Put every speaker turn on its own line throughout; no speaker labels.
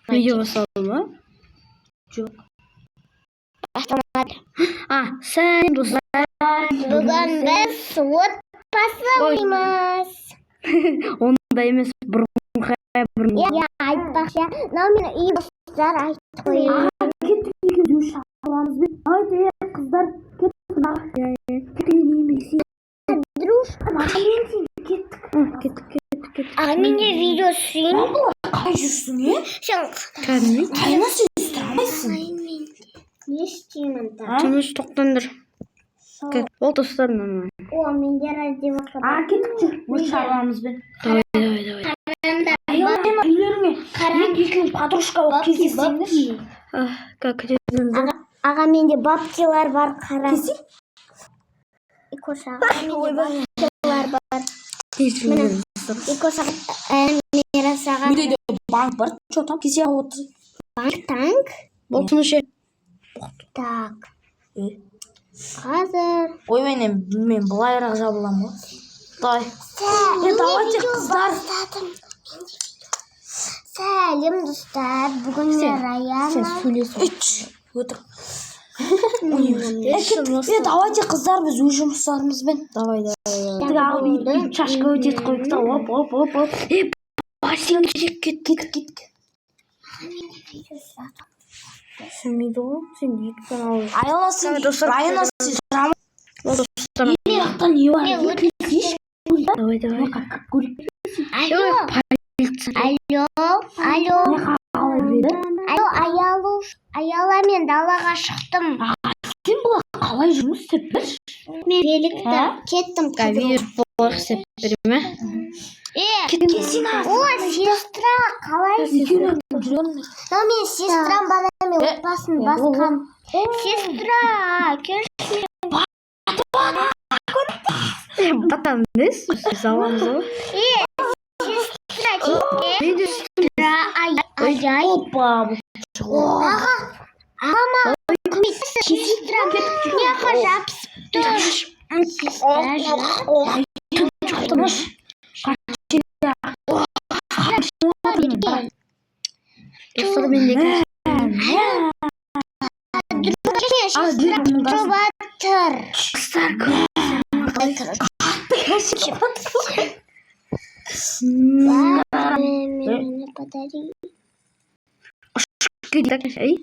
Видео басталды ма? Жоқ.
Басталмады.
Сәлем достар.
Бүгін біз отбасы ойнаймыз.
Онда емес, бұрын.
Иә, айтпақшы. Мынау менің үй достар айтып қойын.
Кеттік екеуміз шақырамыз бе? Айты, қыздар, кеттік.
Дружка.
Кеттік.
Менде видео түсейін.
Қай жүрсің,
Сен
Қайна сен тұрамайсың?
не істеймін та?
Тыныш тоқтандыр. Ол достарынан.
Менде раздевалка.
Кеттік жүр. Өз шаруамызбен. Давай. Үйлеріңе екеуің подружка болып кездессеңдер. Как едіңдер?
Аға, менде бабкилар бар, қара.
Кесек?
Икош аға, менде бабкилар бар. Икош аға, Мирас аға.
Үйде де банк бар. Что там? Кесе отыр.
Танк?
Бұл тынышы.
Так. Қазір.
Мен бұлайырақ жабылам ба? Давайте, қыздар.
Сәлем, достар. Бүгін мен Раяна.
Сен сөйлесің. Өтір. Давайте, қыздар, біз өз жұмыстарымызбен. Давай. Шашқа өтет қойып та. Оп. Басен керек, кет. Сөнмейді ғой, сен еттен алып. Раяна, сен жамын. Еме ақтан не бар? Давай.
Алло, Аяла, мен далаға шықтым.
Сен бұла қалай жұмыс істеп бір?
Мен великті кеттім.
Кавир болақ істеп береме?
Сестра, қалай? Мен сестрам бара, мен отбасын басқам. Сестра, келші.
Батан дес? Заламыз ғой?
Сестра, Ама, сестра, не қажапсыпты.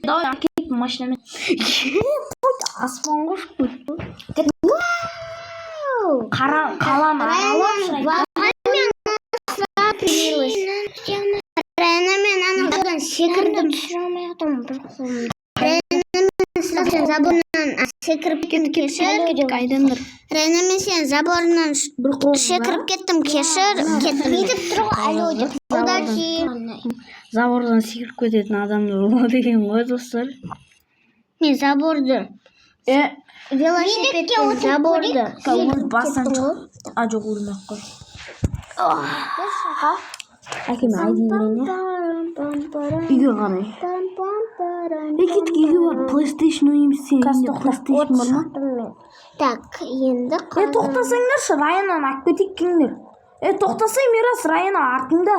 Давай, әкеліп машинамен. Аспанға ұшып кетті. Қаланы аралап
Райана мен анадан секірдім. Заборынан секіріп кешір. Райана мен сен заборынан секіріп кеттім, кешір. Кетіп тұрғы әлі өдіп.
Забордан секіріп кететін адамды болады деген ғой, достар.
Мен заборды. Велосипедтен заборды.
Бастан жоқ. Жоқ, ұрмақ қой. Әкеме айдеймін. Үйге қарай. Кеттік үйге бар. PlayStation ойнаймыз сен. PlayStation бар ма?
Так, енді қарай.
Тоқтасаңдаршы, Райананы алып кетейік кеңдер. Тоқтасай, Мирас, Раяна артында.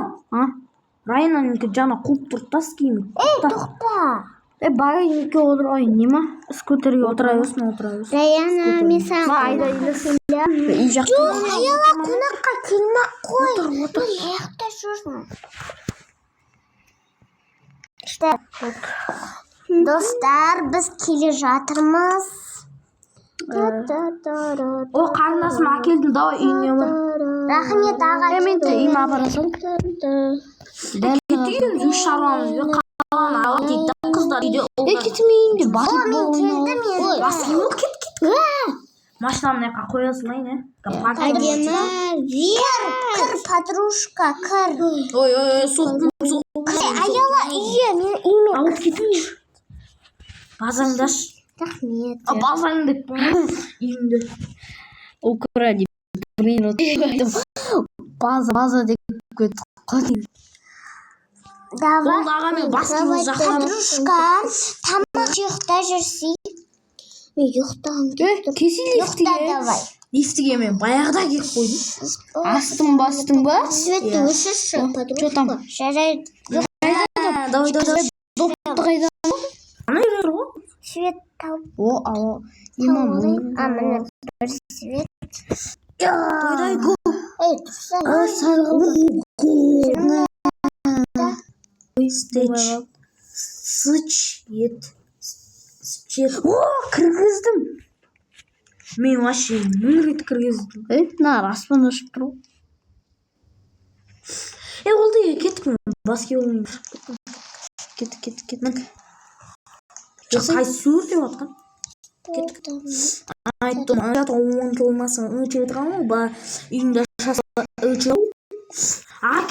Раянаның жана қуып тұрды тас киімі.
Тоқта.
Багажникке отыр ой, нема? Скутерге отырайыз.
Раяна, мен саған.
Айда үйлесін.
Жоқ, Аяла қонаққа келмек қой. Отыр. Аяқта жүрсің. Достар, біз келе жатырмыз.
О, қарындасым әкелдім, давай үйіне бар.
Рахмет аға.
Мен де үйіме апарасың. Кетейміз өз шаруамызбен. Қаланы ала дейді қыздар үйде. Кетмейін де баскетбол ойнау. Баскетбол кет. Машинаны қоясың айне.
Әдемі. Вер, кір, подружка, кір.
Ой, соқтым.
Аяла үйе, мен үйме.
Алып кетейін. Базаңдаш.
Рахмет.
Базаңды үйімді. Окура деп. База деп көт.
Давай.
Ол ағамен басқымыз жақын.
Подружка, тамақ ұйықта жүрсей. Мен ұйықтағым келіп тұр.
Кесел
Ұйықта давай.
лифтіге мен баяғыда келіп қойдым.
Бастың ба?
Светті өшірші, подружка. Жарайды.
Давай.
Допты қайда?
Ана үйрер ғой.
Свет тауып.
Ало. Имам.
Міне бір свет.
Тойдай го.
Ей, тұрса.
Стеч. Сыч. Ет. О, кіргіздім. Мен вообще мың рет кіргіздім.
Мына аспан ұшып тұр.
Олды кеттік мен. Баске олмеймін.
Кеттік.
Қай сүр деп атқан? Айттым, аяты 10 кілмасын ұлчы етіған ба, үйінде шасы ұлчы.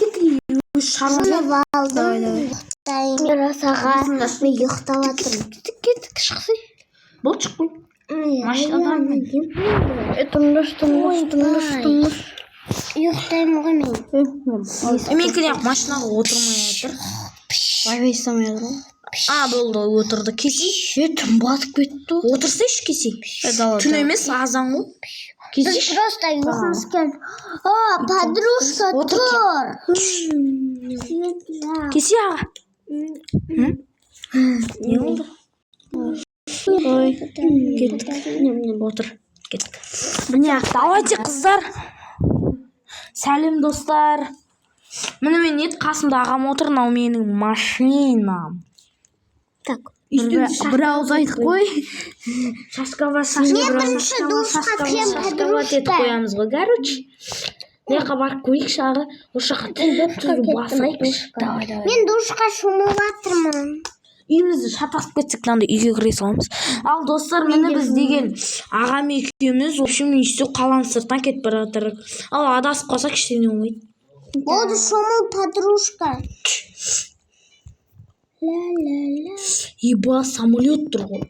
Кеттік өз шармын.
Алдым. Сағат мен ұйықтап атырмын.
Кеттік шықсай.
Бұл шықпай. Машинадан
Тұңғыш. Ұйықтаймын ғой мен.
мен кірек машинаға отырмай жатыр.
Байбай самай жатыр ғой.
Болды, отырды. Кесей.
Түн батып кетті.
Отырсайшы кесей. Түн емес, азан ғой.
Біз просто ұйқымыз келді. Подружка тұр.
Кесей аға. Не oldu?
Ой, кеттік.
Отыр. Кеттік. Давайте қыздар. Сәлем достар. Міне мен қасымда ағам отыр, мынау менің машинам.
Так.
Бір ауыз айтық қой.
Шашкаға
Мен бірінші душқа крем подружка.
қоямыз ғой, короче. Неқа барып көрейік шағы. Ошаққа түзіп басып.
Мен душқа шомылып атырмын.
Үйімізді шатасып кетсек, мынандай үйге кіре саламыз. Ал достар, міне біз деген ағам екеуміз, в общем, үйсі қаланың сыртынан кетіп бара жатырмыз. Ал адасып қалсақ ештеңе болмайды.
Болды шомыл подружка.
Еба, самолет тұр ғой.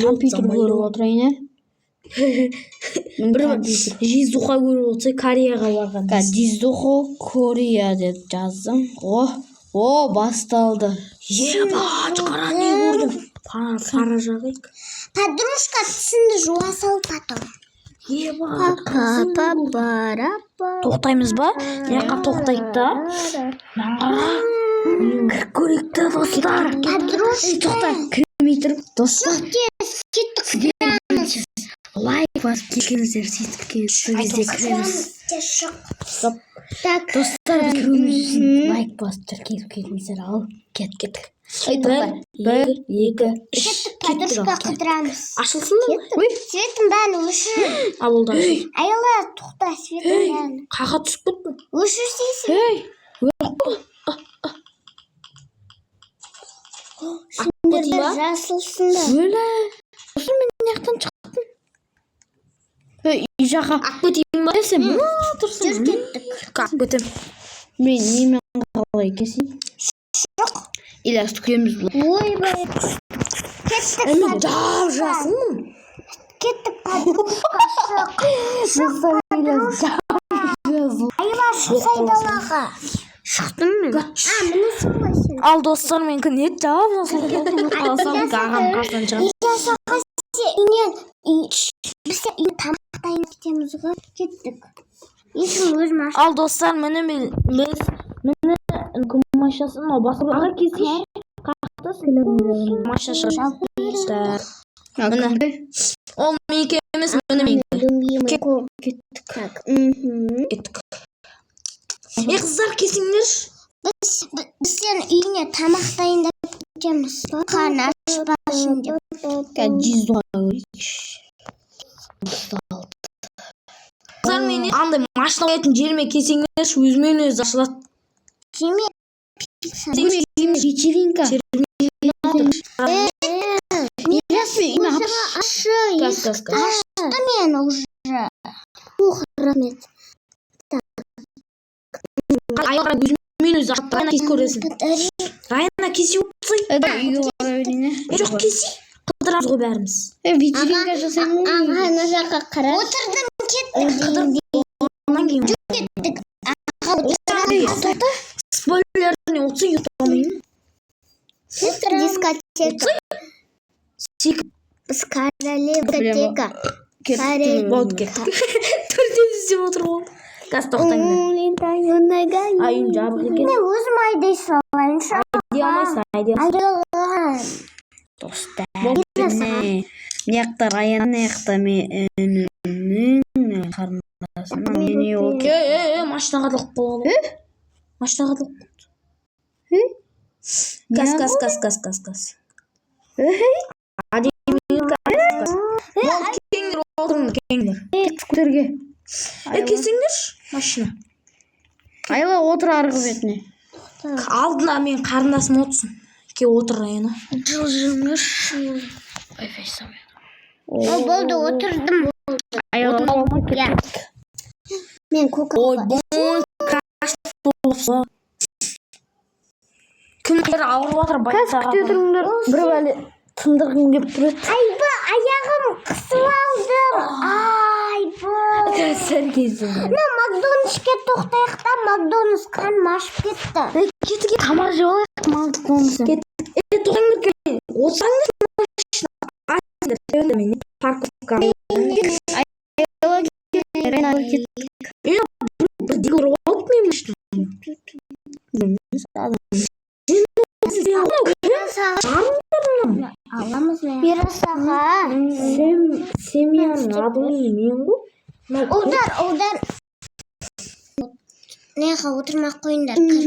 Компьютер көріп отырайын,
Бір жездуха көріп отырсай, Кореяға барған.
Жездухо Корея деп жаздым. Басталды.
Еба, қара не көрдім. Пара жағайық.
Подружка түсінді жуа сал потом.
Еба, тоқтаймыз ба? Неқа тоқтайық да? Кіріп көрейік та, достар.
Подружка.
Кірмей тұрып, достар.
Кеттік.
Лайк басып келгеніздер, сөйтіп кезде кіреміз.
Так.
Достар, кіруіміз үшін лайк басып тіркеліп келіңіздер. Ал, кеттік. 1, 2, 3.
Кеттік подружка қыдырамыз.
Ашылсын ба?
Светін бәрін өшір.
Болды.
Айла, тоқта светін бәрін.
Қаға түсіп кеттің.
Өшірсейсің. Сендерді жасылсында.
Сосын мен яқтан шықтым. Үй жаққа
Ақ кетейін ба десем?
Жүр кеттік.
Ақ кетем.
мен немен қалай кесейін?
Жоқ.
Илас түкеміз бұл.
Ойбай. Кеттік подружка. Кеттік подружка. Айла шықсай далаға.
Шықтым мен.
Міне сұлай сен.
Ал достар, мен кінет жауап жасылып қалсам, ағам қасынан шығам.
Біз үйін тамақтайын кетеміз ғой. Кеттік. Ешім өз машина.
Ал достар, міне біз күн машасын басып аға кесейші. Қақтас маша шығып. Ол менікі емес, міне менікі. Кеттік. Қыздар кесіңдерші.
Біз сен үйіне тамақтайын деп кетеміз. Қан ашпашын деп.
Қыздар мені андай машина қоятын жеріме кесеңдерші, өзімен өзі ашылады.
Кеме.
Вечеринка.
Ашты мен уже. Рахмет.
Аяғыра өзімен өзі ашылады. Райна кесі көресің. Райна кесі өтсай. Жоқ кесі. Қыдырамыз ғой бәріміз.
Вечеринка жасаймын.
Ана жаққа қара. Отырдым кеттік. Кеттік.
Спойлеріне отсы ұйықтамайын.
Дискотека. Біз королева дискотека.
Болды кеттік. Төртеуміз деп отыр болды. Газ тоқтаңдар. Айым жабық екен.
Мен өзім айдай салайыншы.
Айдей алмайсың, айдей алмайсың.
Достар. Мияқтар аян мияқта менің қарындасым. Мені ол
Машинаға дылып болады. Машинаға дылып болады. Газ. Кеңдер отырыңдар, кеңдер.
көтерге.
Кесіңдерші машина.
Айла отыр арғы бетіне.
Алдына мен қарындасым отырсын. Ке отыр Аяна.
Болды, отырдым.
Айла
Мен көкі.
Ой, bon, крашты болса. Кімдер ауырып отыр байсаға.
күте тұрыңдар. Bir бәле тындырғым кеп тұрады.
Айбы, аяғым қысып алдым. Айбы.
Сәл кезді.
Мен Макдональдске тоқтайық та, Макдональдс қаным ашып кетті.
Кетіге тамар жеп алайық. Макдональдс.
Тоқтаңдар келin. Отсаңдар машина. Айсыңдар. Мен парковка. Бірдегі ұрып алып мен машина.
Аламыз мен. Мирасаға.
Семьяның адымы мен ғой.
Ұлдар. Неға отырмақ қойындар, кір.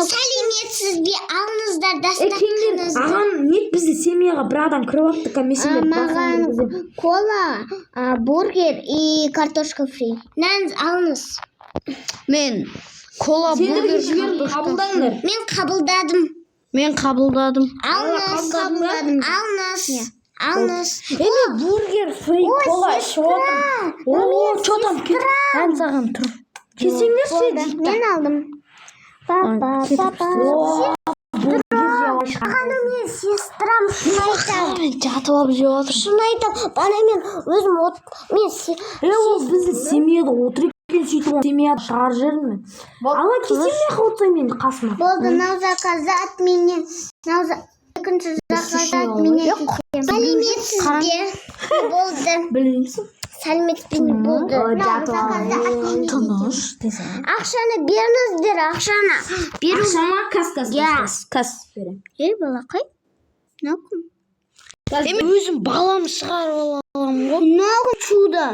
Сәлеметсіз бе, алыңыздар дастарханыңызды.
Аған нет бізді семьяға бір адам кіріп алыпты комиссия.
Маған кола, бургер и картошка фри. Нәніз алыңыз.
Мен кола бургер
Сендерге қабылдаңдар.
Мен қабылдадым.
Мен қабылдадым.
Алыңыз.
Бургер, фри, кола ішіп отырмын. О, что там?
Ән саған тұр.
Кесеңдер
Мен алдым. Папа. Ағаны мен сестрам шын айтам.
Жатып алып жеп отыр.
Шын айтам. Бана мен өзім ол
біздің семьяда отыр екен сөйтіп семьяда шығар жермін. Ала кесемей қалсам мен қасыма.
болды, нау заказат менен. Екінші заказат менен. Сәлеметсіз бе? Болды.
Білесің?
Сәлеметсіз болды.
Тыныш.
Ақшаны беріңіздер, ақшаны.
Ақшама кас берем.
Балақай. Нақым.
Өзім балам шығарып аламын ғой.
Много чудо.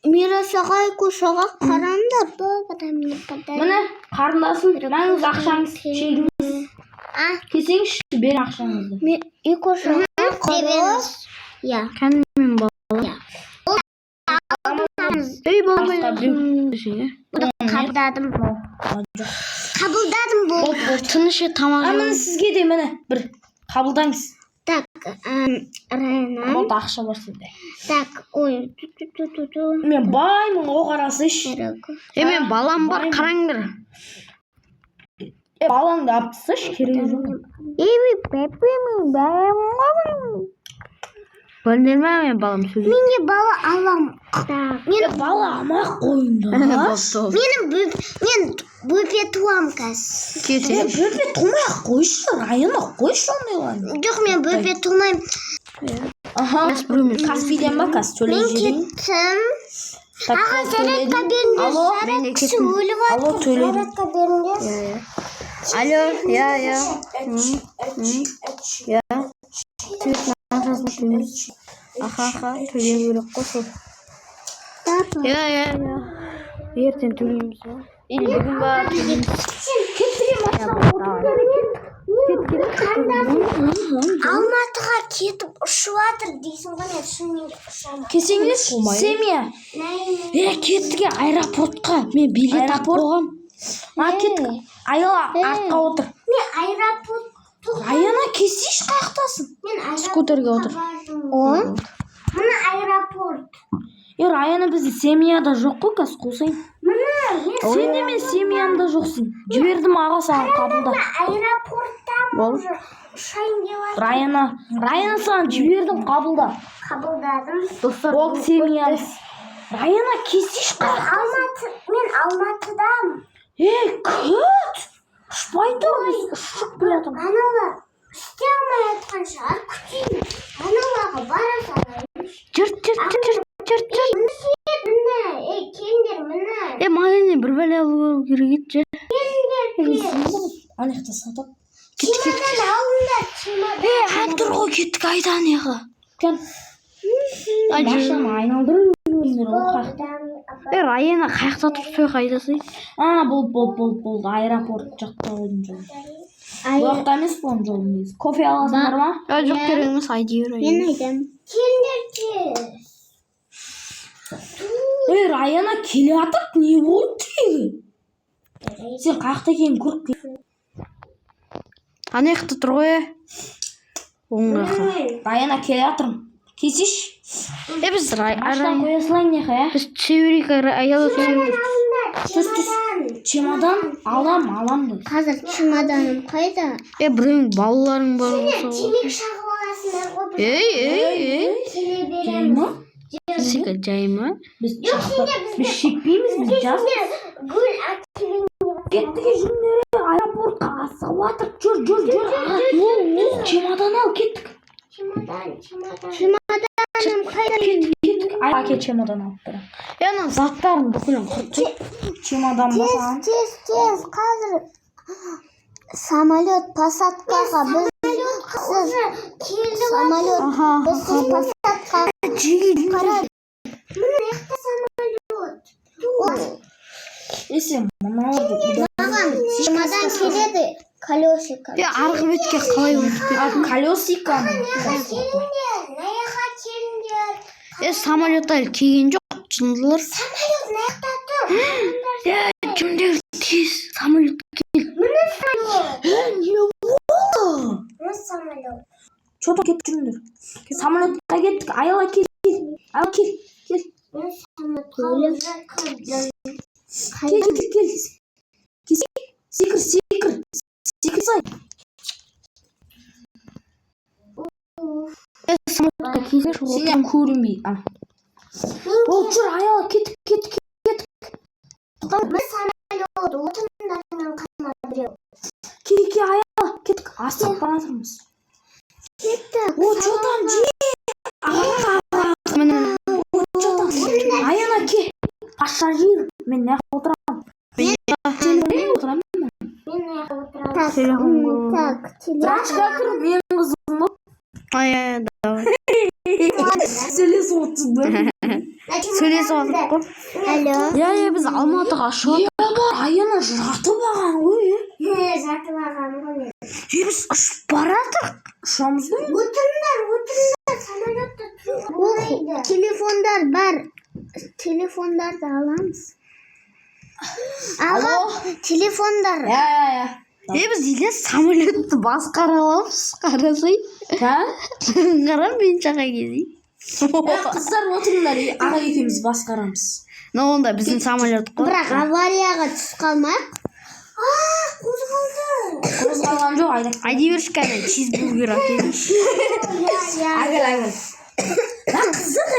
Мирасаға көшаға қараңдар.
Міне қарындасым, мәңіз ақшаңыз шегіңіз. Кесеңізші, бер ақшаңызды.
Мен үй көшаға қараңыз.
Кәнмен бала. Ей балам.
Қабылдадым бұл.
Тынышы тамақ
Міне сізге де міне бір қабылдаңыз.
Так, Райана.
Болды ақша бар сізде.
Так, ой.
Мен баймын, о қарасыш.
Мен балам бар, қараңдар.
Балаңды алып тасташы, керегі жоқ.
Бөлдерме мен балам сөйлейді.
Менде бала алам.
Мен бала алмақ қойында.
Мен бөпе туам кәз.
Бөпе тумай қойшы, Райана қойшы ондайлар.
Жоқ, мен бөпе тумайым.
Каспиден ба, кас төлей
Мен
жерің?
кеттім. Аға, зарядка беріңдер. Зарядкасы өліп атыр.
Алло, төледім.
Зарядка беріңдер.
Алло, я. Аха, төлеу керек қой. Я. Ертең төлейміз ба? Или бүгін ба?
Алматыға кетіп ұшып жатыр дейсің ғой, мен шынымен ұшамын.
Кесеңіз, семья. Кеттіге аэропортқа. Мен билет алып қойғам. Кеттік. Айла, артқа отыр.
Мен аэропорт.
Аяна кесейші қаяқтасың.
Скутерге отыр.
Мына аэропорт.
Аяна біздің семьяда жоқ қой, кас қосайын. Сен де мен семьямда жоқсың. Жібердім аға саған қабылда.
Аэропорттан ұшайын деп жатыр.
Райана саған жібердім қабылда.
Қабылдадым.
Ол семьямыз. Райана кесейші қаяқтасың.
Мен Алматыдамын.
Күт! Ұшпай тұр, біз ұшып келатым.
Аналар, істей алмай жатқан шығар. Күтейін. Аналарға бара салайын.
Жүр.
Міне, келіңдер, міне.
Маған бір бәле алу керек еді.
Ана жақта сатып.
Чемодан алыңдар, чемодан.
Тұр ғой кеттік айда неға.
Кел. Машина айналдырып жүріңдер ол қақта.
Райана қаяқта тұрса қайдасы?
Болды. Аэропорт жақта болдым жолы. Бұл жақта емес болдым жолы негізі. Кофе аласыңдар ма?
Жоқ керек емес, айда
Мен айтамын. Келіңдер тез.
Раяна келе жатыр, не болды тегі? Сен қаяқта екенін көріп кел.
Ана жақта тұр ғой.
Раяна келе жатырмын. Кесеш?
Біз
Машина қоя салайын неға, ә?
Біз түсеуірейік, аялы түсеуірейік.
Түс. Чемодан алам да.
Қазір чемоданым қайда?
Біреуің балаларың бар болса.
Темек шағып аласыңдар ғой.
Ей.
Келе
Жай
береміз.
ма?
Жай ма?
Біз шекпейміз, біз жас.
Гүл әкеліңдер.
Кеттіге жүрмері аэропортқа асығып жатыр. Жүр. Чемодан ал, кеттік.
Чемоданым қайда?
Кеттік. Әке чемодан алып тұра.
Ана заттарын бүкілін құртты.
Чемодан басаған.
Тез, қазір самолет посадкаға біз самолет біз посадкаға қара. Міне жақта самолет.
Сен мыналарды
Маған чемодан келеді. Колесико.
Арғы бетке қалай өтіп?
Колесиканы.
Келіңдер.
Самолеттар келген жоқ, жындылар.
Самолет наяқта тұр.
Кімдер тез самолет кел.
Міне самолет.
Не болды?
Міне самолет.
Чота кетіп жүріңдер. Самолетқа кеттік. Айла кел. Кел.
Мен самолетқа уже кірдім.
Кел. Секір сай.
Самолетқа кезер
Сенен көрінбей. Ол жүр, айла кеттік.
Мен самолет отындарынан қалма біреу.
Ке, айла кеттік. Асып бара жатырмыз.
Кеттік.
Чотан же. Аяна ке. Пассажир. Мен не отырамын. Телефонмен отырамын.
Мен отырамын. Так,
Трачка кіріп, мен қызым ба?
Давай.
Сөйлесіп отырды.
Сөйлесіп отырып қой.
Алло.
Біз Алматыға ұшып.
Аяна жатып алған ғой.
Жатып алған ғой.
Біз ұшып баратық. Ұшамыз да.
Отындар. Самолетті тұрмайды. Телефондар бар. Телефондарды аламыз. Аға, телефондар.
Біз еле самолетті басқара аламыз. Қарасай. Қара мен шаға кезей.
Қыздар отырыңдар. Аға екеуміз басқарамыз.
Онда біздің самолет қой.
Бірақ аварияға түсіп қалмайық.
Қозғалған жоқ, айда.
Айда берші кәне, чизбургер әкелейші.
Агыл. Қызық,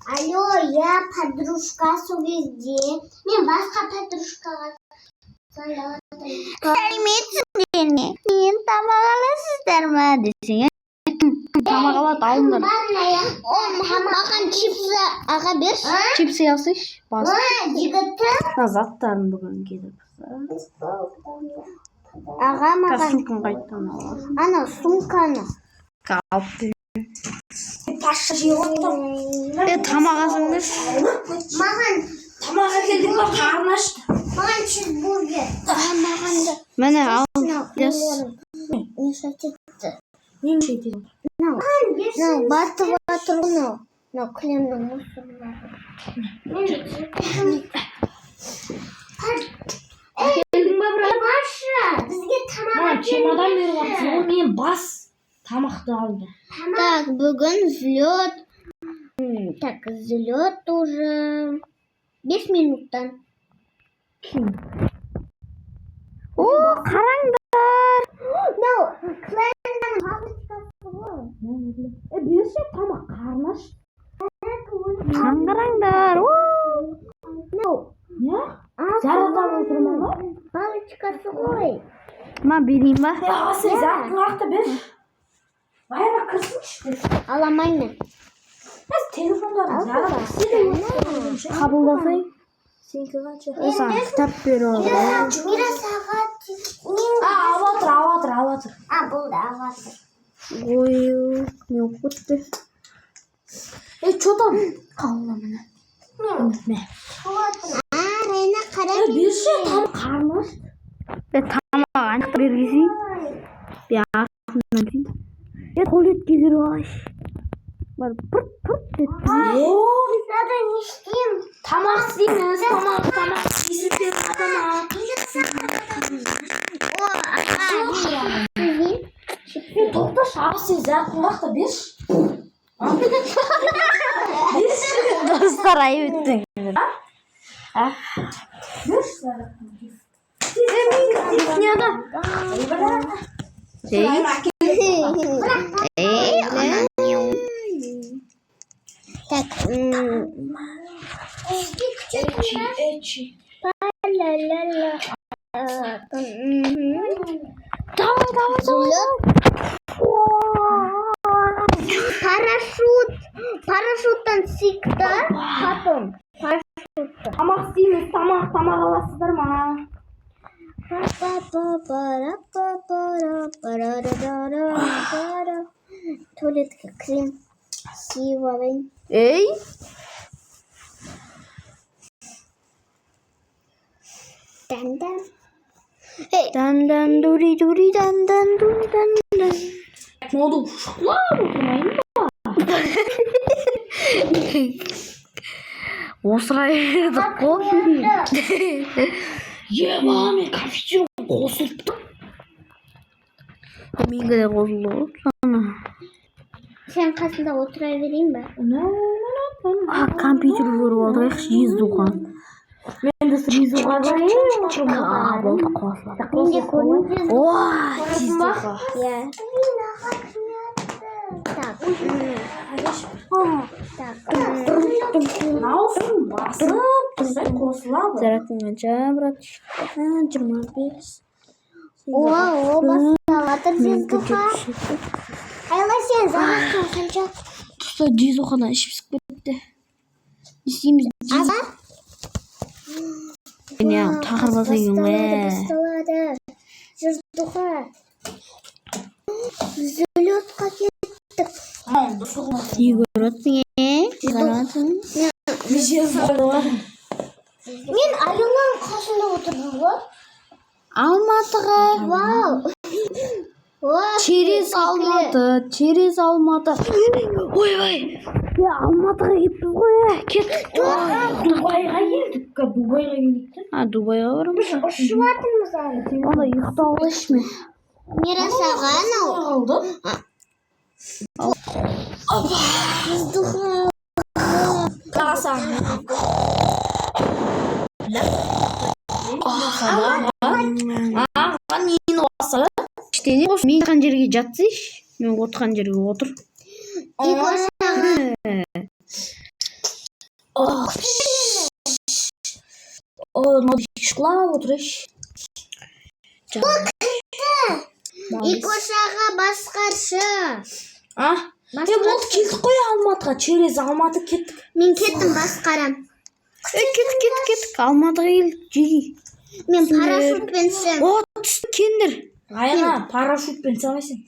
Алло, я подружка сол кезде. Мен басқа подружкаға сәлеметсіздер ме? Мен тамақ аласыздар ма десең.
Тамақ алады, алыңдар.
Маған чипсы аға берші.
Чипсы алсайшы.
Жігіті.
Заттарын бүгін кетіп.
Аға маған.
Сумканы қайттан аласың.
Ана сумканы.
Қалып тұр.
Паша жеп отырмын.
Тамақ алсаңдаршы.
Маған
Тамақ әкелдің ба, қарны ашты.
маған чизбургер. Маған да.
Міне ал.
Не шатетті.
Не шетеді?
Батып жатыр мынау. Мынау кілемнің мусорлары.
Әкелдің ба, брат?
Баршы, бізге тамақ
Чемодан беріп жатсың, ол мен бас тамақты алды.
Так, бүгін взлет. Так, взлет уже 5 минуттан.
О, қараңдар.
Мынау клайнның палочкасы ғой.
Берші тамақ, қарны ашты.
Қараңдар.
Мынау
Не? Жаратап отырмын ба?
палочкасы ғой.
Ма берейін ба?
Аға сен затын уақытта бер. Баяна кірсінші.
Аламаймын.
Біз телефондарын жағып істейді.
Қабылдасай.
Сенікі қанша?
Саған кітап беріп отыр.
Мира сағат.
Алатыр.
Болды аватар.
Ой, не оқып өтті.
Что там?
Қалла міне.
Не?
Рейна қарап.
Берші, там қармаш.
Тамақ анық бергізей. Ағасынан кейін. Туалетке кіріп алайшы. Бар пырт етті.
Надо не істейм.
Тамақ істейміз, тамақ. Есіртпен тамақ. Тоқташ, аға сен затын уақытта берші.
Достар айып өттің.
Так. Парашюттан секті. Потом.
Тамақ істейміз, тамақ аласыздар ма?
Туалетке крем сүйіп алайын.
Ей?
Дан-дан.
Дан-дан дури дан-дан дури дан-дан.
Ne oldu? Şoklar oturmayın da.
Осырай бердік қой.
Маме, кофе қосылыпты.
Менікі де қосылды ғой sana.
Сен қасында отыра берейін ба?
Компьютер көріп отырайықшы жездуған.
Мен де жездуға
Болды қосылады.
Менде көрінеді.
Жездуға.
Иә. Так.
Наусың басып тұрсай қосылады.
Заратың қанша, братыш? 25.
О, басталатыр жездуға. Айла сен зараттың қанша?
Тұста жездуғана ішіп сіп кетті. Істейміз
Азар?
Не, тақырбаса ең.
Басталады. Жездуға. Зөлетқа кеттік.
Не көріп отырсың, Қаратың?
Мен Алюның қасында отырдым ғой.
Алматыға.
Вау.
Через Алматы. Ой. Я Алматыға кеттім ғой. Кеттік.
Дубайға келдік.
Дубайға барамыз.
Ұшып атырмыз әлі.
Онда ұйықтауға ішме.
Мира саған
Қалды.
Жездуға.
Қаласаң. Аға нені басы?
Іштене қош. Мен қан жерге жатсыш. Мен отқан жерге отыр.
Игор саған.
Надо шықлап отырыш.
Игор саған басқаршы.
Болды келдік қой Алматыға. Через Алматы кеттік.
Мен кеттім басқарам.
Кеттік. Алматыға келдік. Жеги.
Мен парашютпен сен.
Түсті кендір.
Айна, парашютпен самайсың.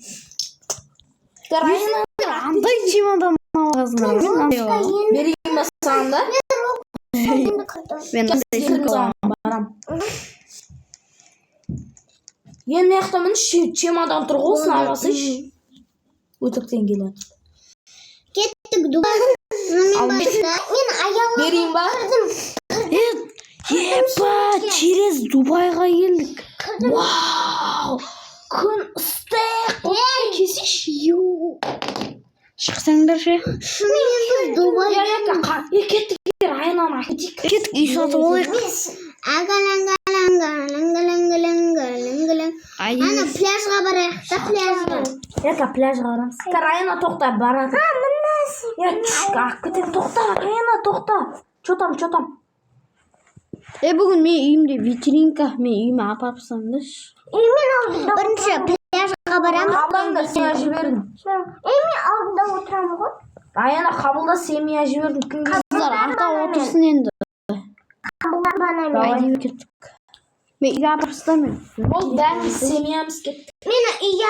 Айна,
Андай чемодан алғасыңдар.
берейін басағанда.
Мен андай сумка
барам. Енді яқтамын чемодан тұр ғолсын алғасыш. Өтіктен келеді.
Кеттік Дубай. Мен аяла
Берейін ба?
через Дубайға келдік.
Вау! Күн ыстық. Кесіш.
Шықсаңдар ше.
шынымен біз Дубайдан.
Кеттік. Айнаны кетейік.
Кеттік үй сатып алайық.
Ана пляжға барайық та пляжға.
Пляжға барамыз. Айна тоқта барады. Кетем тоқта. Айна тоқта. Че там?
Bugün men uyimde vitrinka, men uyuma apарып салыңдаршы.
Бірінші пляжға барамыз.
Қабылдаңдар, семья жібердім.
Мен алдында отырамын ғой.
Аяна қабылда семья жібердім. Кімге?
Қыздар арта отырсын енді. Айдеп кеттік. Мен үйге апарып саламын.
Ол бәріміз семьямыз кетті.
Мені үйге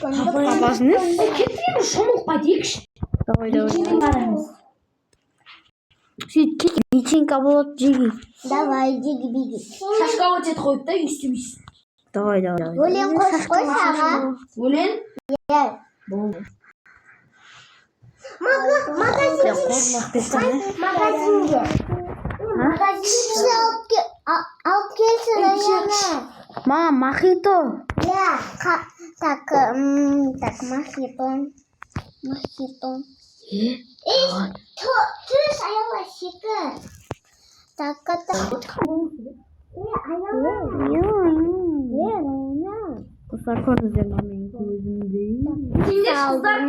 Папасыңыз?
Кетіреміз, шомылып қайтейікші.
Давай.
Кетіп барамыз.
Сөйтіп вечеринка болады жеги.
Давай, диги-биги.
Шашқа өтет қойып та үйістемейсің.
Давай.
Өлең қосып қой саған.
Өлең?
Иә.
Болды.
Магазинге. Алып келсін Аяна.
Мама, мохито.
Иә. Так, мохито. Түс Аяна шекер. Так.
Қыздар көріңіздер менің көзімде.
Сендер қыздар.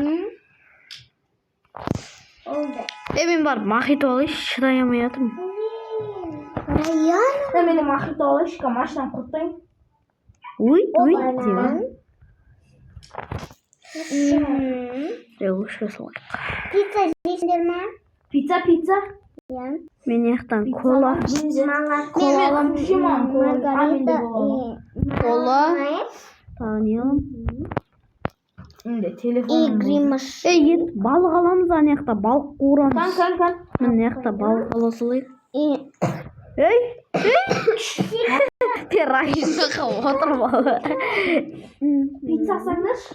Мен барып мохито алайыншы, шыдай алмай жатырмын.
Аяна.
Мені мохито алайыншы, машинаны құрттайын.
Ой, деймін. Өшіре салайық.
Пицца жейсіңдер ма?
Пицца.
Иә.
Мен аяқтан кола.
Кола аламын, жемам.
Маргарита.
Кола. Тағы не аламын?
Енді телефон.
Гримаш.
Ет, балық аламыз аяқта, балық қуырамыз.
Кан.
Мен аяқта балық ала салайық. Терроризмға отырып алды.
Пицца саңдаршы.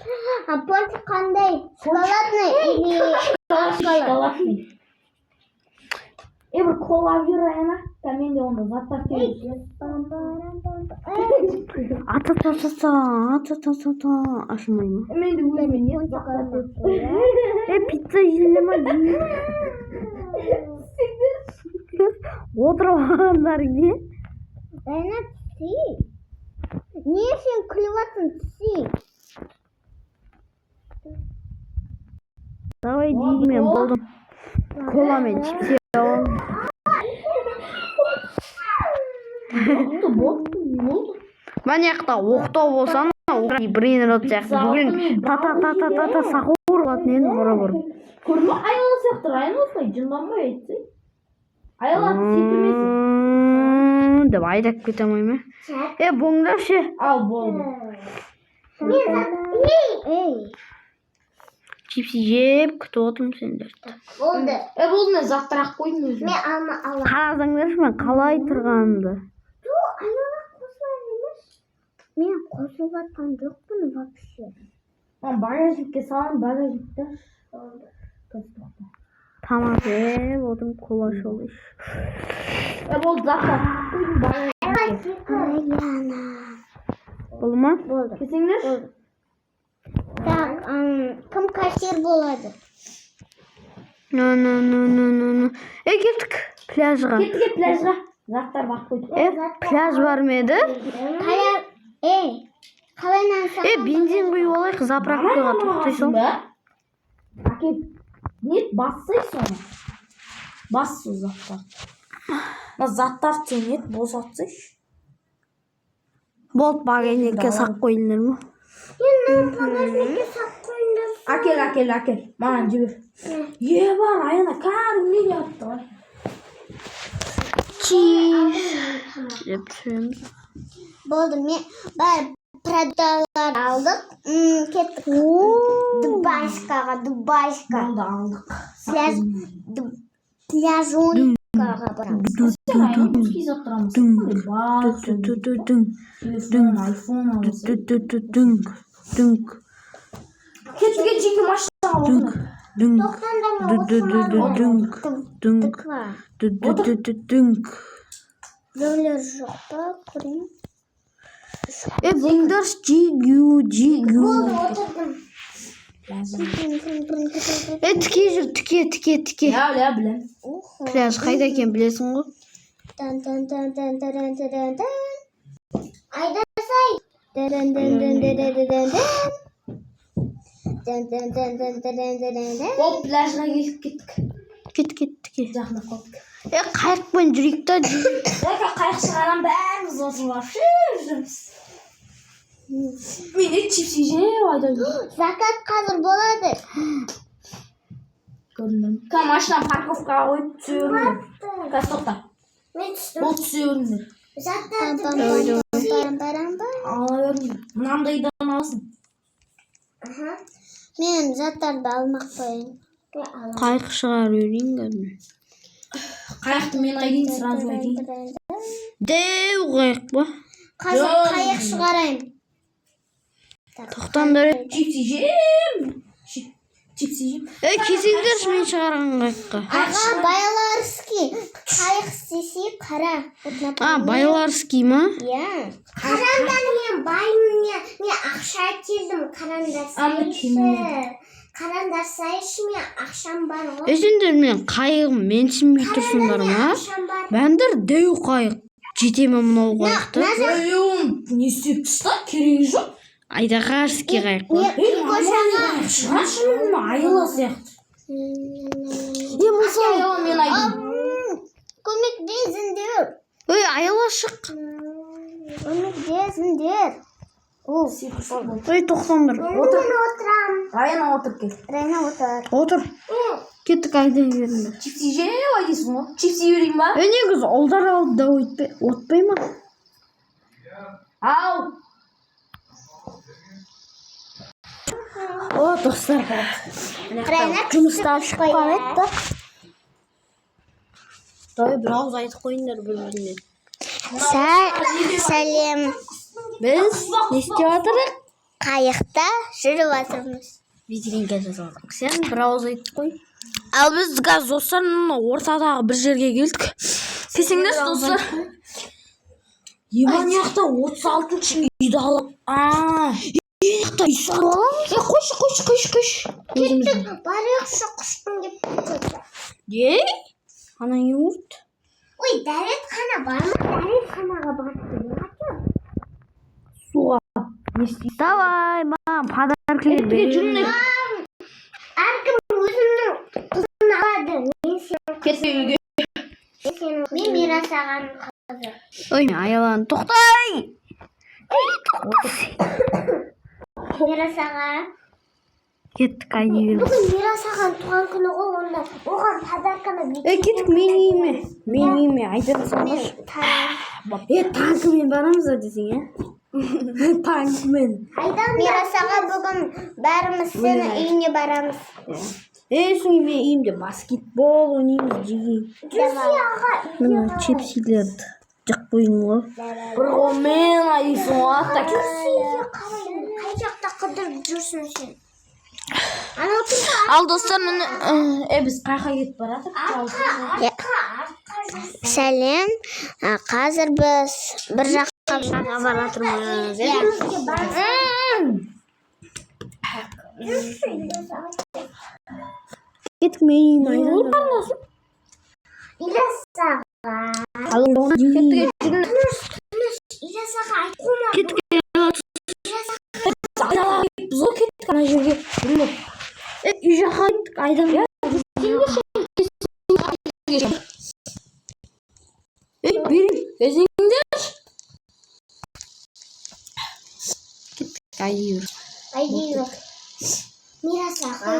Пончик қандай? Шоколадный или
Шоколадный. Бір кола бер Аяна. Менде онда заттар келеді.
Ата. Ашылмай ма?
Менде өзіме не заттар келеді.
Пицца жейле ма? Отырып алғандар не?
Аяна түсі. Не сен күліп жатсың түсі?
Давай деймен болдым. Кола мен чипси аламын.
Болды.
Мен яқта оқтау болсам, бірін рот сияқты. Бүгін та сақуыр болатын енді бұра-бұр.
Көрді ма? Аяла сияқты. Аяла осылай жынданбай айтсы. Аяла секілмесін.
Деп айдап кете алмай ма? Бұңдаршы.
Ал болды.
Чипси жеп күтіп отырмын сендерді.
Болды.
Болды, мен заттырақ қойдым өзім.
Мен алма алам.
Қарасаңдаршы мен қалай тұрғанымды.
Аяна қосылайын емес. Мен қосылып жатқан жоқпын вообще.
Багажникке салам, багажникті.
Тамақ жеп отырмын, кола шолыш.
Болды, заттырақ қойдым багажникке.
Аяна.
Болды ма?
Болды.
Кесеңдер?
Так, кім кассир болады?
Кеттік пляжға.
Кеттік пляжға. Заттар бақ қойдық.
Пляж бар ма еді?
Қалайнан саған?
Бензин құйып алайық, заправкаға тоқтай сол.
Әкеп, нет, бассай соны. Бас сол заттар. Заттар сен нет, босатсайшы.
Болды, багажникке сақ қойылдыр ма?
Багажникке сақ қойыңдар.
Әкел. Маған жібер. Бар, Аяна, кәдімгі не атты ғой.
Чиз. Деп түсіреміз.
Болды, мен бар продукталар алдық. Кеттік. Дубайскаға.
Болды, алдық.
Пляжункаға барамыз.
Районский заттырамыз. Телефон, айфон алысы. Кетуге жеке машина алып.
Біреулер жоқ па? Көрейін.
Бұңдар жигу.
Болды, отырдым.
Тіке жүр, тіке.
Я білем.
Пляж қайда екен білесің ғой?
Айдасай.
Ол пляжға келіп кеттік.
Кеттік.
жақындап қалдық.
Қайықпен жүрейік та.
Қайық шығарған бәріміз осылар жүрміз. Мен де чипсы жеп айдаймын.
Закат қазір болады.
Көрдім. Машина парковкаға қойып түсе беріңдер. Қазір тоқта.
Мен түстім.
Бұл түсе беріңдер.
Закат
Ала беріңдер. Мынандайдан алсын.
Мен заттарды алмақ қояйын.
Қайық шығарып үйрейін кәдімгі.
Қайықты мен айдайын, сразу айдайын.
Деу қайық ба?
Қазір қайық шығарайын.
Тоқтаңдар.
Чипсы жем. Чипсы жем.
Кесеңдерші мен шығарған қайыққа.
Аға, Байларский. Қайық істесе қара.
Байларский ма?
Иә. Қарандар мен баймын. Мен ақша келдім. Қарандар сайшы мен ақшам бар ғой.
Сендер мен қайығым менсінбей тұрсыңдар ма? Бәндір деу қайық. Жете ме мынау қайықты?
Не істеп тыста, керегі жоқ.
Айдағарский қайық па?
Шашын айла сияқты. Мысалы мен айдым.
Көмектесіңдер.
Айла шық.
Көмектесіңдер.
Тоқтаңдар.
Мен отырам.
Райана отыр кел.
Райна отыр.
Отыр. Кеттік айдай беріңдер.
Чипсы жеп айдайсың ғой. Чипсы берейін ба?
Негізі ұлдар алды да отпай ма?
Ау.
Достар
Райна
жұмыстан шығып қалады. Bir ауыз айтып қойыңдар бір-біріне.
Сәлем.
Біз не істеп жатырмыз?
Қайықта жүріп жатырмыз.
Вечеринка жасадық. Сен бір ауыз айтып қой.
Ал біз қазір достар ортадағы бір жерге келдік. Келсеңдерші достар. Еманияқта 36-шы үйді алып. Қойшы.
Кеттік, барықшы құштың деп көтті.
Ана юрт.
Ой, дәретхана бар ма? Дәретханаға барып.
Суға.
Давай, мам, подаркілер берейін.
Әркім өзімнің қызын алады. Мен Мирасағаның қызы.
Ой, аялан, тоқтай!
Мирасаға.
Кеттік айдайын.
Бүгін Мирасаған туған күні ғой, онда оған подарканы
Кеттік, мен үйіме, айдырсың ғой. Танкымен барамыз десең, Танкымен.
Мирасаға бүгін бәріміз сені үйіне барамыз.
Соң мен үйімде баскетбол ойнаймыз, жегейін. Мына чипсилерді жақ қойын ғой.
Бір қолмен айдайсың ғой.
Қай жақта қыдырып жүрсің сен?
Ал достар, біз қайқа кетіп баратық.
Сәлем. Қазір біз бір жаққа баратырмыз.
Кеттік, мен үйіме айдайын.
Иласаға. Иласаға айтқома.
Кеттік,
Біз о кеттік ана жерге.
үй жаққа кеттік, айдан. Берейін, безіңдер. Кеттік, айдайын.
Айдайын. Мирасаға.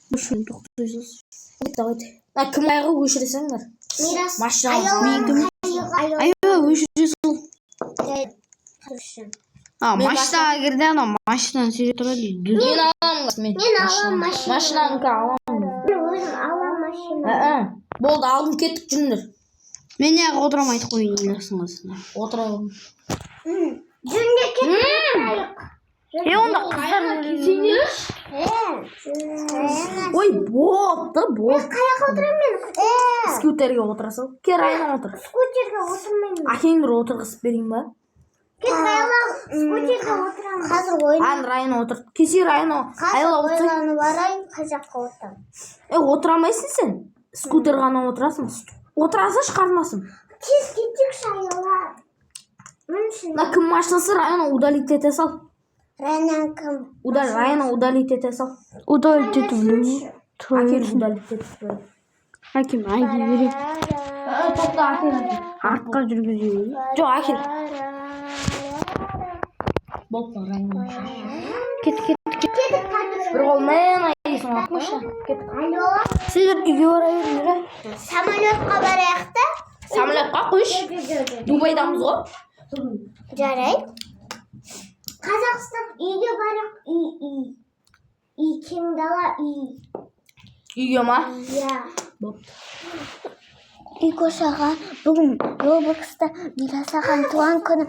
Бұшын тоқтайсыз.
Кім айғы өшіресіңдер?
Өшіресің. Машинаға кірді, ана машинаны сөйте тұрады.
Мен аламын.
Мен алам машина.
Машинаны аламын.
Мен өзім алам машина.
Болды, алдым кеттік жүріңдер.
Мен неғып отырам айтып қойын елерсіңіз.
Отыралым.
Жүрінде кеттік.
Онда қыздар келсеңдер.
Ой, болды.
Қаяққа отырам мен?
Скутерге отырасың. Ке Райна отыр.
Скутерге отырмаймын.
Әкеңдер отырғызып берейін ба?
Кет Райла, скутерге отырамын. Қазір ойын.
Райна отыр. Кесе Райна.
Қазір ойланы барайын, қаяққа отырам.
Отырамайсың сен. Скутер ғана отырасың. Отырасың шығармасың.
Тез кеттік шайылар.
Кім машинасы Райна удалить ете сал.
Райан кім?
Райана удалить ете сал.
Удалить етіп білмеймін.
Әкел удалить ете.
Әкем айда береді.
Тоқта әкел.
Артқа жүргізеді.
Жоқ, әкел. Болыпты Райана.
Кет.
Бір қолмен айдайсың атмашы. Кет. Сіздер үйге бара беріңдер.
Самолетқа барайық та?
Самолетқа қойш. Дубайдамыз ғой.
Жарайды. Қазақстан үйге барайық. Үй кең дала үй.
Үйге ма?
Иә.
Болыпты.
Икошаға бүгін Roblox'та Мирасаған туған күні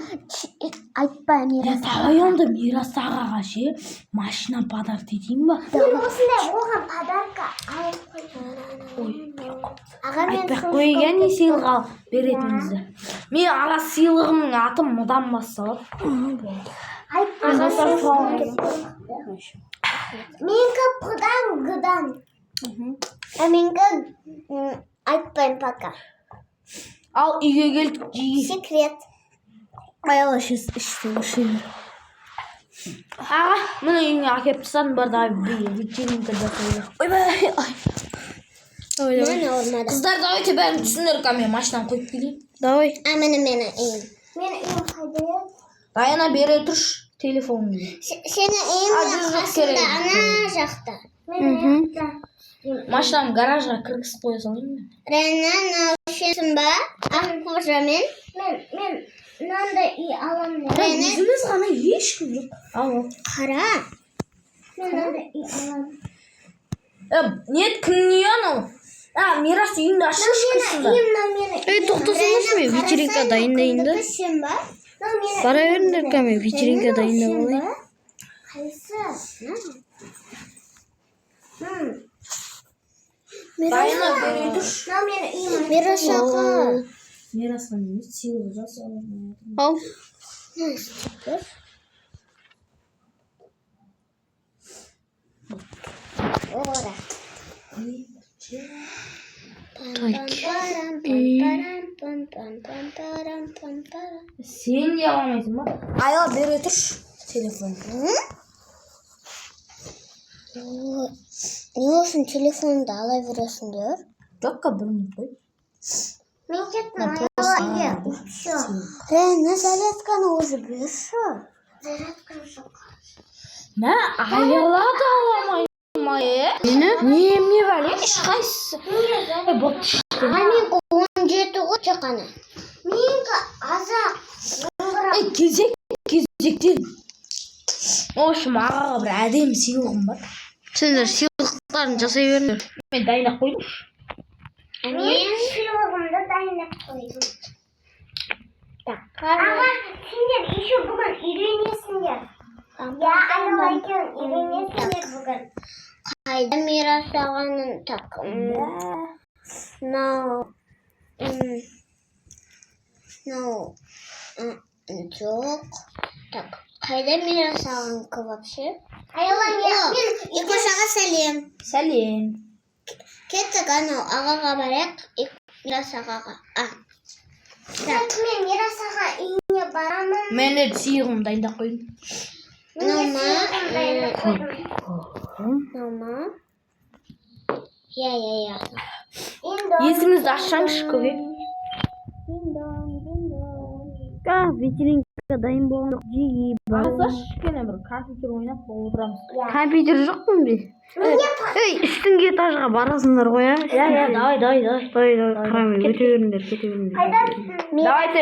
айтпа Мирас.
Тағайонды Мирас ағаға ше машина подарок етейін ба?
Мен осындай оған подарка алып қойдым. Аға мен
Айтпақ қойған не сыйлық ал беретініңізді. Мен аға сыйлығымның аты мұдан басталады.
Менікі құдан. Менікі айтпайын пока.
Ал үйге келдік жиі.
Секрет.
Аяла ішті. Аға, мұны үйіңе әкеп тастадым бар да вечеринка жасайды. Ойбай.
Мен olmadı.
Қыздар давайте бәрін түсіндір ка мен машинаны қойып келейін.
Давай.
Менің үйім. Менің үйім қайда?
Даяна бере тұрш телефоныңды.
Сені үйім қасында ана жақта.
Машинаны гаражға кіргізіп қоя салайын ба?
Ренан наушенсің ба? Аққожамен. Мен мынандай үй аламын.
Өзіміз ғана ешкім жоқ. Ал.
Қара. Мен мынандай үй аламын.
Нет, кімнің үйі анау? Мирас үйіңді ашық шыққысында.
Тоқтасаңыз мен вечеринка дайындайын да. Бара беріңдер ка мен вечеринка дайындап алайын.
Қайсы?
Дайына бере тұрш.
Мирас аға.
Мирасқа немес сыйлық жасалып.
Ал.
Ора.
Сен де аламайсың ба? Айла бере тұрш телефон.
Не olsun telefonda ала бересіңдер?
Жоққа бір минут қой.
Мен кеттім, айла. Все. Рена, зарядканы уже берші. Зарядканы жоқ.
Мә, айла да аламайсың ма, Не бәле, ешқайсысы. Болыпты ішті.
Менікі 17 ғой жақаны. Менікі азақ.
Кезектен. Общем, ағаға бір әдемі сыйлығым бар.
Сендер сыйлықтарын жасай беріңдер.
Мен дайындап қойдым.
Мен сыйлығымды дайындап қойдым. Аға, сендер еще бүгін үйренесіңдер. Я айнала екеуін үйренесіңдер бүгін. Қайда Мирас ағаның такымда? Жоқ. Так, қайда Мирас ағаныкі вообще? Айла, мен Икошаға сәлем.
Сәлем.
Кеттік анау ағаға барайық, Мирас ағаға. Так, мен Мирас аға үйіне барамын.
Мен де сыйлығымды дайындап қойдым.
Наума. Я.
Есіңізді ашсаңызшы көке.
Вечеринка дайын болған жиі бар.
Кішкене бір компьютер ойнап отырамыз.
Компьютер жоқ му бе? Ей, үстіңгі этажға барасыңдар ғой, а?
Давай.
Қарамай, кете беріңдер.
Давайте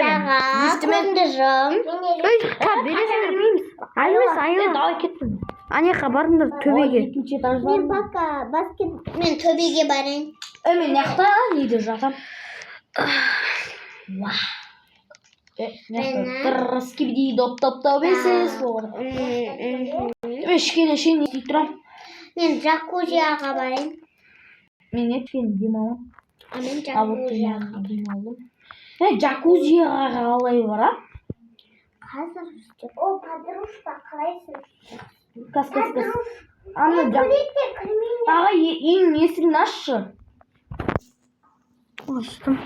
көндірім.
Ей, бересіңдер білмейміз. Айла.
Давай кеттім.
Анеқа барыңдар төбеге.
Екінші этажда.
Мен пока мен төбеге барайын.
Мен яқта неде жатам. Вау. Скибиди доп бесіз. Ешкене не істей тұрам.
Мен джакузияға барайын.
Мен еткені демалам.
Мен джакузияға.
Джакузияға қалай барам?
Қазір істеп. О, подружка, қалайсың?
Кас. Аға, ең есігін ашшы.
Аштым.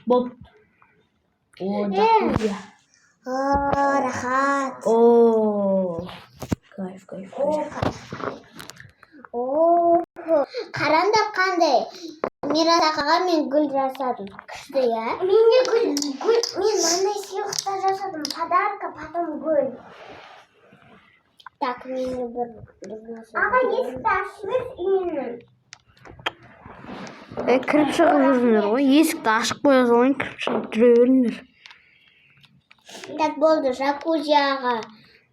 Болды. О, джакузия.
Рахат.
Кайф.
О, қараңдап қандай. Мирас ағаға мен гүл жасадым. Күшті, я? Мен де гүл. Мен мынандай сыйлықтар жасадым. Подарка, потом гүл. Так, мен де бір нәрсе. Аға, есікті ашып үйінен.
Кіріп шығып жүріңдер ғой. Есікті ашып қоя салайын, кіріп шығып жүре беріңдер.
Так болды, жакузияға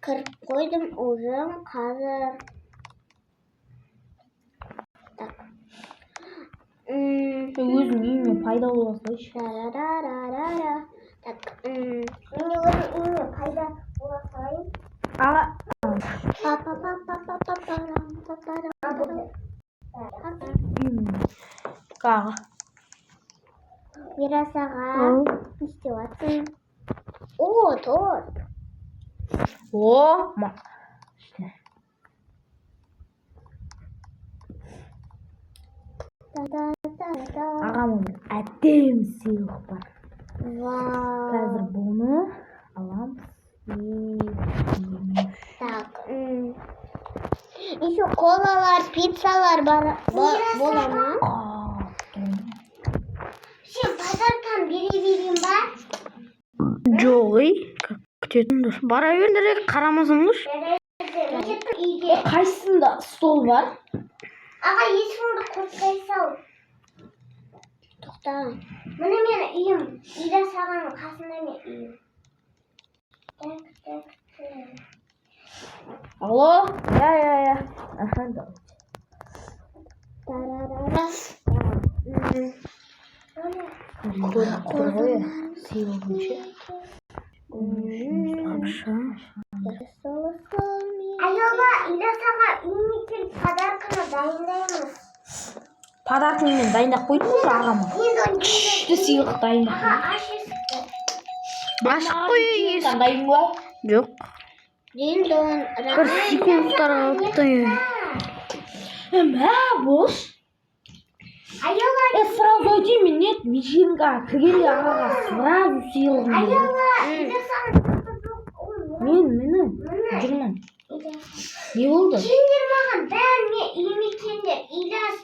кіріп қойдым уже қазір. Так.
өзім үйіме пайда бола салайыншы.
Так. Мен өзім үйіме пайда бола салайын.
Аға. Аға.
Мирас аға, не істеп жатсың? О, торт.
О, ағамның әдемі сыйлық бар.
Вау.
Қазір бұны аламыз.
Так. Еще колалар, пиццалар бола ма? Сен подарканы бере берейін ба?
Жоқ, күтетіңдер. Бара беріңдер, қарамасаңдар.
Қайсында стол бар?
Аға, есіміңді қостай сал. Тоқта. Міне менің үйім. Мирас ағаның қасында мен үйім. Так.
Алло? Я. Қойы сыйлығын ше.
Айоба, Мирас аға үйіне келіп подарканы дайындаймыз.
Подарканы мен дайындап қойдым ғой ағама. Күшті сыйлық дайындап
Аға, аш есікті.
Ашық қой есік.
Дайын ба?
Жоқ.
Диндон.
Бір секундтар қалыпты.
Мә, бош.
Айоба,
Сразу айтайын, мен нет, вечеринкаға кіргенде ағаға сразу сыйлығын бердім.
Айоба, Мирас аға.
Мені жүрмін. Не болды?
Кендер маған бәрі мен үйіме кендер. Илас,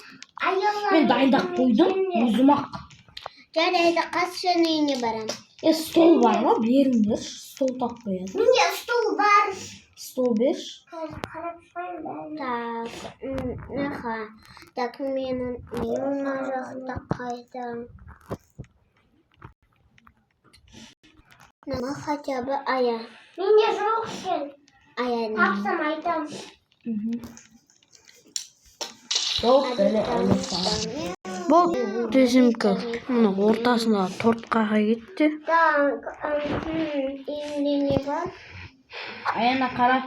Айоба.
Мен дайындап қойдым, өзім-ақ.
Жарайды, қасшының үйіне барам.
Стол бар ма? Беріңдер. Стол тап қояды.
Менде стол бар.
Стол бер.
Қарап шығайын бәрін. Так, наха. Так, менің мына жақта қайдам. Нама хотя бы ая. Менде жоқ сен. Ая не. Тапсам айтам.
Сол бәлі әлі саған.
Бұл тезімкі. Мұны ортасында торт қаға кетті.
Так, үйінде не бар?
Аяна қара.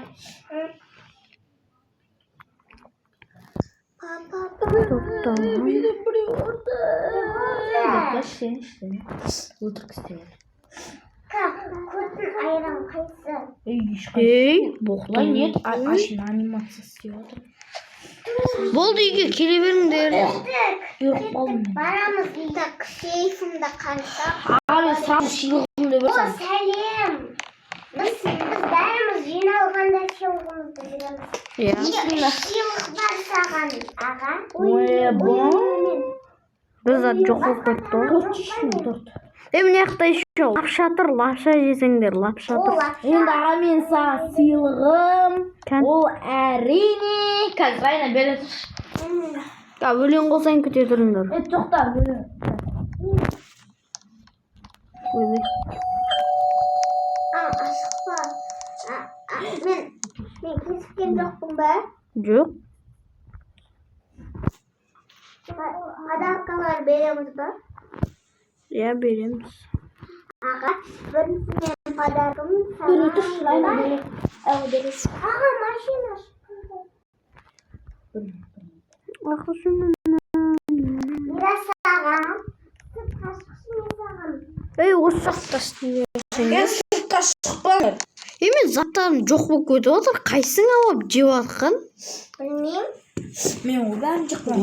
Отырқ істейді.
Көтін айрам қайсы?
Ей,
Бұқлай нет, ашын анимация істеп отыр.
болды үйге келе беріңдер.
Үйрік балым.
Барамыз, так, сейфімді қансақ.
Аға мен сразу сыйлығымды
О,
берсем.
сәлем. Біз бәріміз жиналғанда сыйлығымызды береміз.
Иә.
Сыйлық бар саған, аға.
Біз ат жоқ болып кетті ғой. Міне жақта еще лапша тұр, лапша жесеңдер, лапша тұр.
Енді аға мен саған сыйлығым. Ол әрине. Қазір айна бере тұршы.
Өлең қосайын күте тұрыңдар.
Тоқта, бөлі.
Ашық па? Мен кесіккен жоқпын ба?
Жоқ.
Подаркалар береміз ба?
Иә, береміз.
Аға, біріншіден подаркым
Бере тұршы, айна бере. Бересі.
Аға, машина Мирас ағам.
Ей, осы жақта істейсің.
Сыртқа шықпаңдар.
Мен заттарым жоқ болып кетіп отыр. Қайсың алып жеп жатқан?
Білмеймін.
Мен ол бәрін жықпам.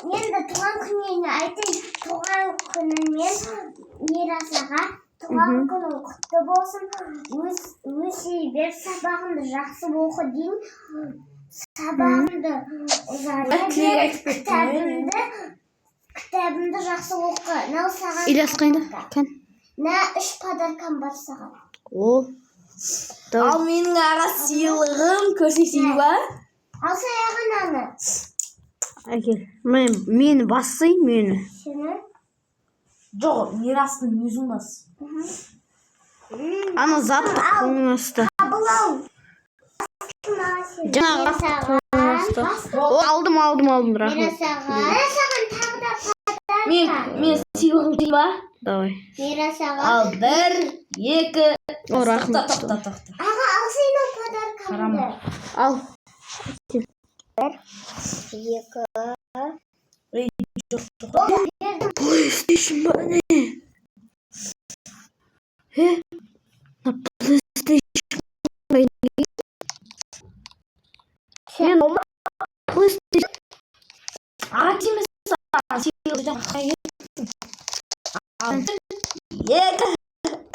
Енді туған күніне айтайын. Туған күнімен Мирас аға туған күнің құтты болсын. Өз бер сабағыңды жақсы оқы деймін. Сабағыңды кітабымды жақсы оқы. Мынау саған.
Ильяс қайда? Кән.
3 подаркам бар саған.
О.
Ал менің аға сыйлығым көрсетейін ба?
Ал саяған аны.
Әкел. Мені бассай, мені.
Сені?
Жоқ, Мирастың өзің бас.
Ана затты қолыңасты.
Қабылау.
Жаңағы қолыңасты. О, алдым, рахмет.
Саған тағы да подарка.
Мен сыйлығым дейін ба?
Давай.
Саған.
Ал 1, 2.
О, рахмет.
Аға, ал сенің подаркаңды.
Ал.
1, 2.
PlayStation ба не? На PlayStation. Мен ол PlayStation.
Аға тимес сыйлығым қайыр. 2,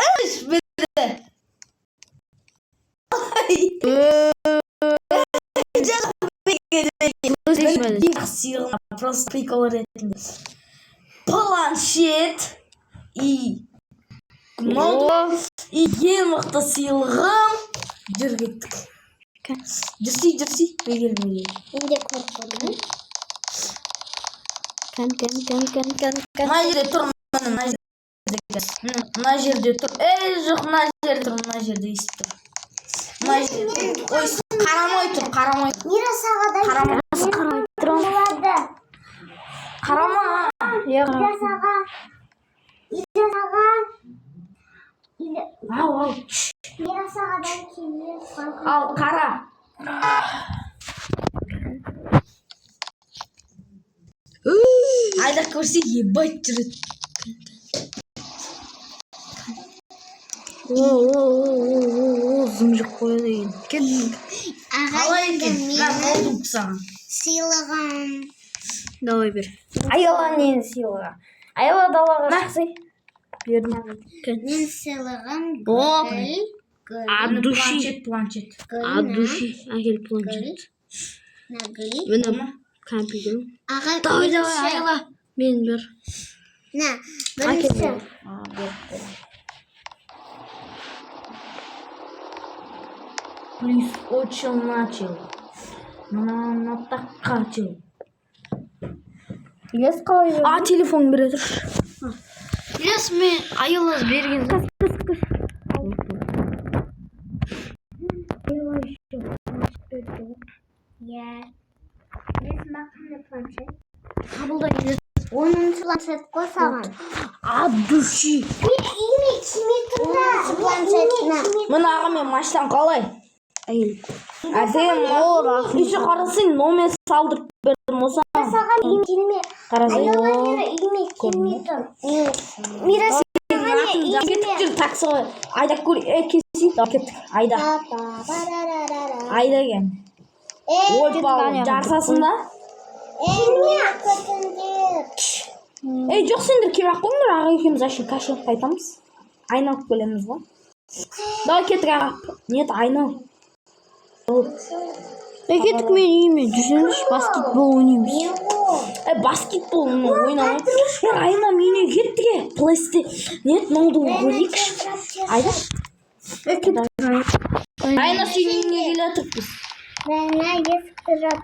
3 бітті. Сыйлығым просто прикол ретінде. Планшет и ноутбук и ең мықты сыйлығым. Жүр кеттік. Жүрсей. Мегел.
Енді көріп.
Кән.
Мына жерде тұр. Мына жерде тұр. Жоқ, мына жерде тұр. Мына жерде естіп тұр. Ой, қарамай тұр.
Мира сағадан
Қарама. Ау.
Мира сағадан кейін.
Ал қара. Айда көрсе ебать жүреді.
О, зымжық қойды екен. Кел.
Қалай екен? Мен болдым саған.
Сыйлығым.
Давай бер.
Айала нені сыйлыға? Айала далаға шықсай. Бердім.
Мен сыйлығым
О. От души.
Планшет.
От души. Әкел планшет. Мені компьютер. Давай, айла. Мен бер.
Бірінші.
Плюс очень начал. На так качал.
Ильяс қалай?
Телефон бере тұр.
Ильяс мен айылыз берген.
Қабылдай.
10-шы планшет қой саған.
От души.
Име тимей планшетіне.
Мына аға мен маштан қалай? Әдем еще қарасың номер салдырып бердім осыған.
Саған име келме.
Қарасың.
Име келмей тұр. Мира
Кеттік жүр таксы ғой. Айда көр. Кесейік. Кеттік. Айда. Айда кен. Ой бал жарсасын ба?
Келме көтіндер.
Жоқ сендер керек қойыңдар. Аға екеуміз ашын кашын қайтамыз. Айналып келеміз ғой. Давай кеттік аға. Нет, айнал.
Кеттік мен үйіме. Жүрсеңдерші баскетбол ойнаймыз.
Баскетбол ойнамайды. Айна мене кеттіге. Нет, ноутбук көрейікші. Айда. Айна сүйін үйіне келе тұрпыз.
Бәйна есікті жап.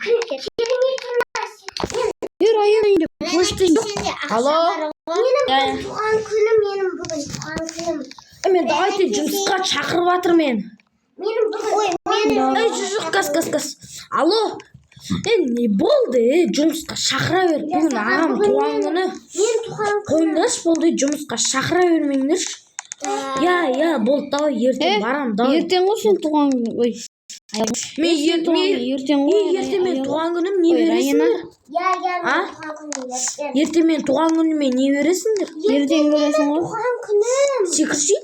Келмей тұрмас.
Ер айын үйінде PlayStation.
Алло.
Менің туған күнім, бүгін туған күнім.
Мен давайте жұмысқа шақырып жатыр мен.
Менің бүгін.
Жоқ, қас. Алло. Не болды? Жұмысқа шақыра бер. Бүгін ағам туған күні.
Мен туған күнім.
Қойыңдаршы болды, жұмысқа шақыра бермеңдерші. Я, болды, давай ертең барам.
Ертең ғой сен туған күн. Ой.
Мен ертең мен туған күнім не бересіңдер? Ертең мен туған күніме не бересіңдер?
Ертең көресің ғой.
Туған күнім.
Секірші?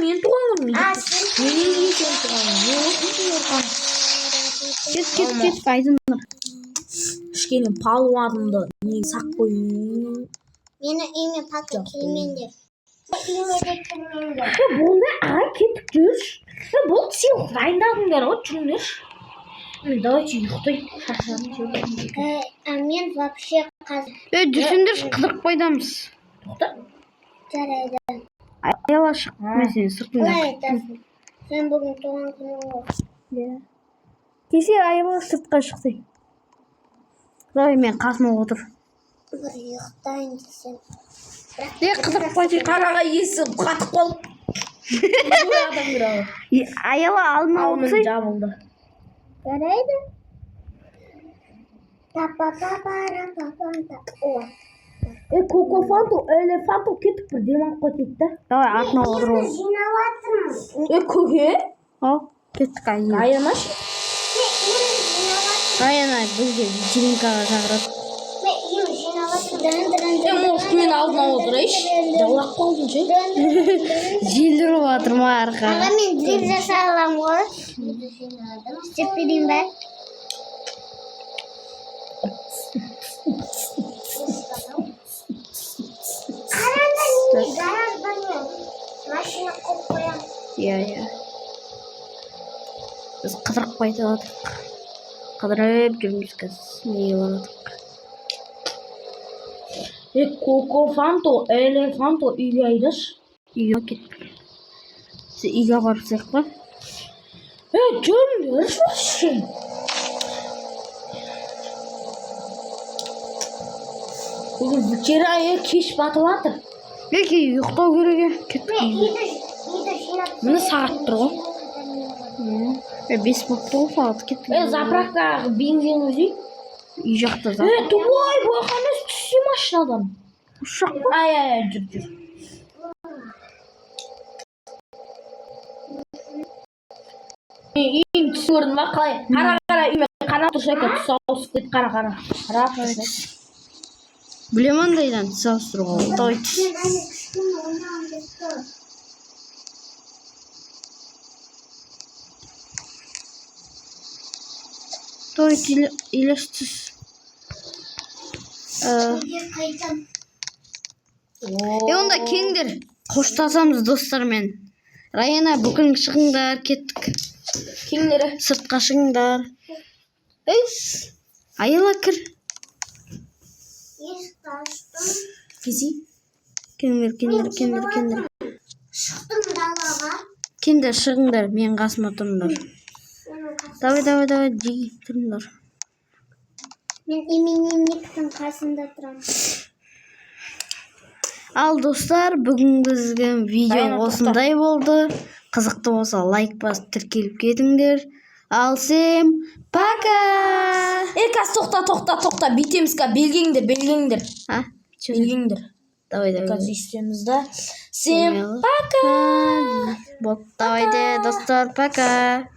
Мен туған күнім. Менен кейін сен туған күнім.
Кет, айтыңдар.
Кішкене палуанымды сақ қойын.
Мені үйме пакет келмеңдер.
Болды аға кеттік жүрш. Болды сен дайындадыңдар ғой жүріңдерші. Давайте ұйықтайық.
Мен вообще қазір
Жүрсіңдерші қыдырықбайдамыз.
Тоқта.
жарайды.
Аяла шық. Мен сені сыртында.
Қалай айтасың? Сен бүгін туған күнің ғой.
Кесе аяла сыртқа шықсай. Давай мен қасыма отыр.
Бір ұйықтайын десем.
Қыдырықбай.
Қараға есі қатып қалып.
Аяла алдына отырсай.
Жабылды.
Жарайды. Та-па-па-па-ра-па-па-та. О,
Коко фанту, элефанту кетіп бір демалып қайтайық та.
Давай артына отыр ол.
жинаватырмын.
Көке?
Ал, кеттік айына.
Аямашы.
Мен жинаватырмын.
Айына бізге вечеринкаға шақырады.
Мен жинаватырмын.
Мен алдына отырайыншы. Жаулап қалдың ше.
Жел ұрып жатыр ма арқа?
Аға мен дрифт жаса аламын ғой. Істеп берейін бе? Қараңда неге гаражда мен машина қойып қоямын.
Иә. Біз қыдырықбайды жатырық. Қыдырып жүрміз қазір. Неге барадық?
Коко фанту, элефанту үйге айдаш.
Үйге кеттік. Сіз үйге барсақ па?
Жүріңдерші вообще. Бүгін вечерая кеш батып жатыр.
Ұйықтау керек. Кеттік үйге.
Үйді жинап.
Міне сағат тұр ғой.
5 болып тұр сағат кеттік.
Заправкаға бензин өзей.
Үй жақта
Тубай, бұяқаны түссе машинадан.
ұшақ.
Ай, жүр. Үйін түсі көрдің ба, қалай? Қара, үйме қана тұрса екен, тұс ауысып кет, қара.
Білем андайдан түс ауыстыруға. Давай түс.
Мен әлі кішкене ойнағым келіп тұр.
Давай елес түс.
Үйге қайтам.
Онда кеңдер. Қоштасамыз достармен. Раяна бүкіл шығыңдар, кеттік.
Кеңдері.
Сыртқа шығыңдар. Аяла кір.
Есікті аштым.
Кези?
Кеңдер.
Шықтым далаға.
Кеңдер шығыңдар, мен қасыма тұрыңдар. Давай, жиі тұрыңдар.
Мен именинниктің қасында тұрамын.
Ал достар, бүгінгі видео осындай болды. Қызықты болса лайк басып тіркеліп кетіңдер. Ал сен пока.
Қазір тоқта. Бейтеміз қа, белгеңдер. Белгеңдер.
Давай.
Қазір істеміз да. Всем пока.
Давайте, достар, пока.